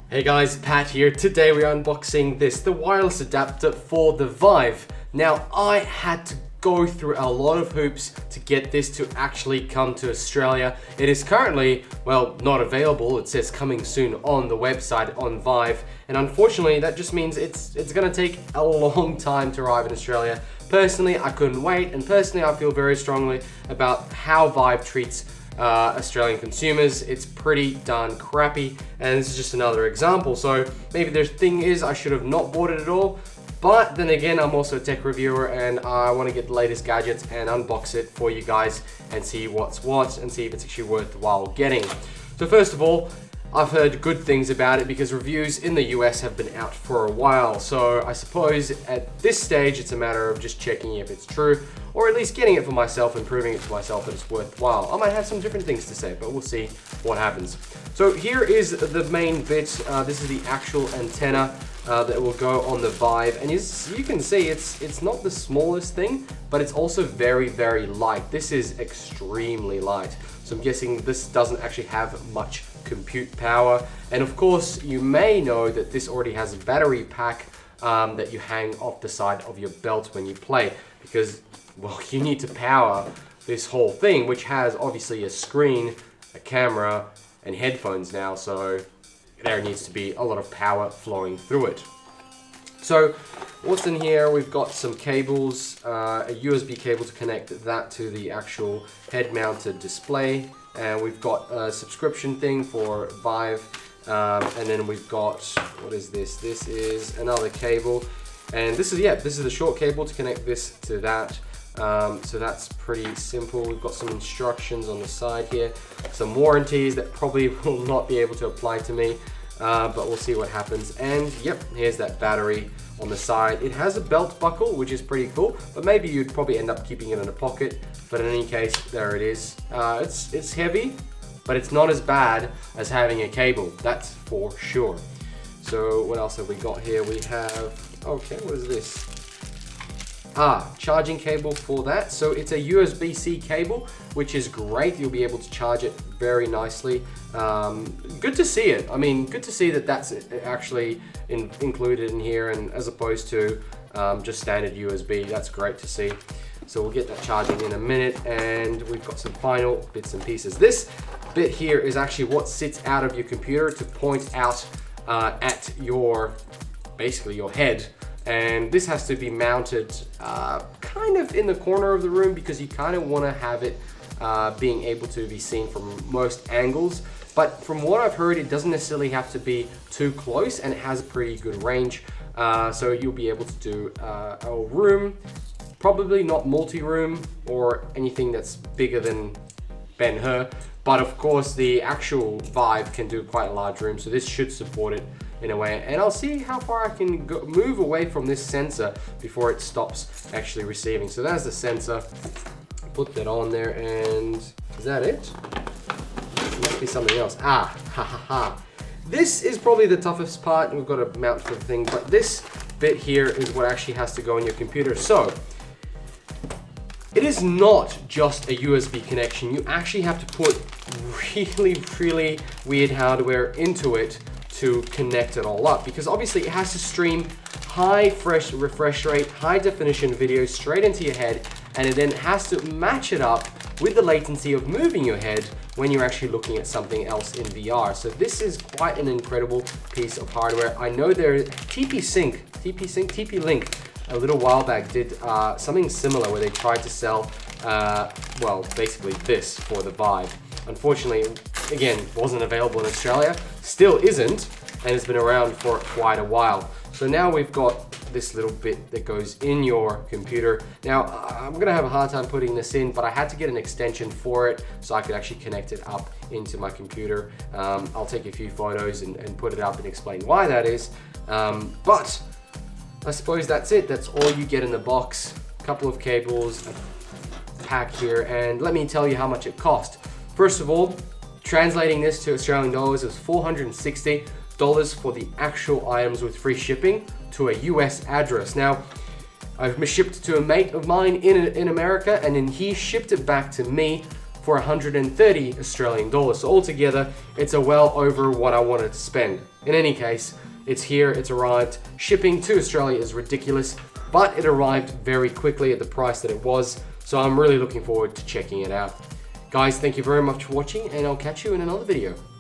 Hey guys, Pat here. Today we're unboxing the wireless adapter for the Vive. Now, I had to go through a lot of hoops to get this to actually come to Australia. It is currently, well, not available. It says coming soon on the website on Vive. And unfortunately, that just means it's gonna take a long time to arrive in Australia. Personally, I couldn't wait. And personally, I feel very strongly about how Vive treats Australian consumers. It's pretty darn crappy, and this is just another example. So maybe the thing is I should have not bought it at all, but then again, I'm also a tech reviewer and I want to get the latest gadgets and unbox it for you guys and see what's what and see if it's actually worthwhile getting. So first of all, I've heard good things about it because reviews in the US have been out for a while. So I suppose at this stage, it's a matter of just checking if it's true, or at least getting it for myself and proving it to myself that it's worthwhile. I might have some different things to say, but we'll see what happens. So here is the main bit. This is the actual antenna that will go on the Vive. And as you can see, it's not the smallest thing, but it's also very, very light. This is extremely light. So I'm guessing this doesn't actually have much compute power. And of course, you may know that this already has a battery pack that you hang off the side of your belt when you play, because, well, you need to power this whole thing, which has obviously a screen, a camera, and headphones now, so there needs to be a lot of power flowing through it. So what's in here? We've got some cables, a USB cable to connect that to the actual head-mounted display, and we've got a subscription thing for Vive, and then we've got, what is this? This is another cable, and this is the short cable to connect this to that. So that's pretty simple. We've got some instructions on the side here, some warranties that probably will not be able to apply to me, but we'll see what happens. And yep, here's that battery on the side. It has a belt buckle, which is pretty cool, but maybe you'd probably end up keeping it in a pocket. But in any case, there it is. It's heavy, but it's not as bad as having a cable, that's for sure. So what else have we got here? We have, okay, what is this? Charging cable for that. So it's a USB-C cable, which is great. You'll be able to charge it very nicely. Good to see it. I mean, good to see that that's actually included in here, and as opposed to just standard USB. That's great to see. So we'll get that charging in a minute, and we've got some final bits and pieces. This bit here is actually what sits out of your computer to point out at your, basically your head. And this has to be mounted kind of in the corner of the room, because you kind of want to have it being able to be seen from most angles. But from what I've heard, it doesn't necessarily have to be too close, and it has a pretty good range. So you'll be able to do a room, probably not multi-room or anything that's bigger than Ben-Hur. But of course, the actual Vive can do quite a large room, so this should support it in a way. And I'll see how far I can move away from this sensor before it stops actually receiving. So there's the sensor. Put that on there, and is that it? It must be something else. This is probably the toughest part. We've got to mount the thing, but this bit here is what actually has to go on your computer. So it is not just a USB connection. You actually have to put really, really weird hardware into it to connect it all up, because obviously it has to stream high refresh rate, high definition video straight into your head, and it then has to match it up with the latency of moving your head when you're actually looking at something else in VR. So this is quite an incredible piece of hardware. I know there TP-Link a little while back did something similar where they tried to sell, well, basically this for the Vive. Unfortunately, again, wasn't available in Australia, still isn't, and it's been around for quite a while. So now we've got this little bit that goes in your computer. Now, I'm gonna have a hard time putting this in, but I had to get an extension for it so I could actually connect it up into my computer. I'll take a few photos and put it up and explain why that is. But I suppose that's it. That's all you get in the box. A couple of cables, a pack here, and let me tell you how much it cost. First of all, translating this to Australian dollars, it was $460 for the actual items with free shipping to a US address. Now, I've shipped to a mate of mine in America, and then he shipped it back to me for 130 Australian dollars. So altogether, it's a well over what I wanted to spend. In any case, it's here, it's arrived. Shipping to Australia is ridiculous, but it arrived very quickly at the price that it was. So I'm really looking forward to checking it out. Guys, thank you very much for watching, and I'll catch you in another video.